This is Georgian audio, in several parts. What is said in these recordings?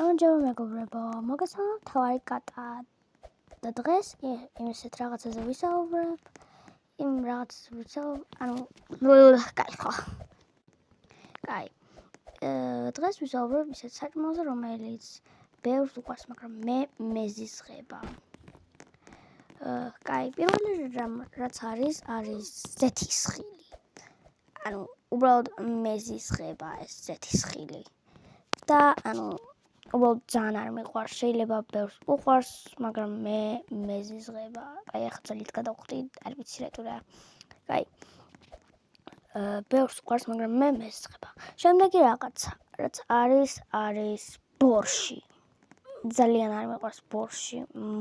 გამარჯობა მეგობრებო, მოგესალმებით, თავარი კატა და დღეს იმისეთ რაღაცაზე ვისაუბრებ, დღეს ვისაუბრებ ისეთ საკმაოზე, რომელიც ბევრს უყვარს, მაგრამ მე მეზიზღება. პირველი რაც არის ზეთისხილი. უბრალოდ მეზიზღება ეს ზეთისხილი. და უბრალოდ ძალიან არ მიყვარს, შეიძლება ბევრს უყვარს, მაგრამ მე მეზიზღება. ახლა ძალიან გადავხვდი, არ ვიცი რატო რა. ბევრს უყვარს, მაგრამ მე მეზიზღება. შემდეგი რაღაცა, რაც არის ბორში. ძალიან არ მიყვარს ბორში,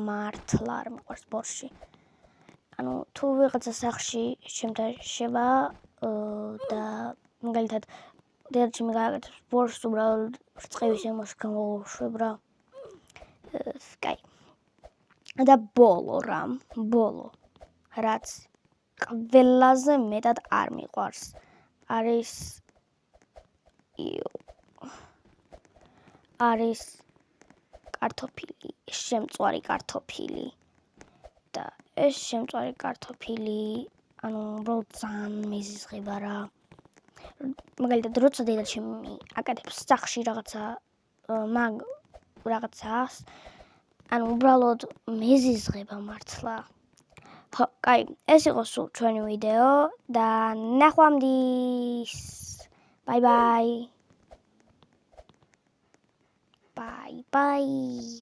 მართლა არ მიყვარს ბორში. თუ ვიღაცა სახში შემთაშება და მაგალითად დედაჩი მიგაკეთებს ბორშს, უბრალოდ რწყევის ემოში გამოუშვებ რა. და ბოლო, რაც ყველაზე მეტად არ მიყვარს, არის კარტოფილი, შემწვარი კარტოფილი. და ეს შემწვარი კარტოფილი, უბრალოდ ძალიან მეზიზღება რა. მაგალითად, როცა დედაჩი აკეთებს სახში რაღაცას, უბრალოდ მეზიზღება მართლა. ეს იყო სულ ჩვენი ვიდეო და ნახვამდის. Bye bye.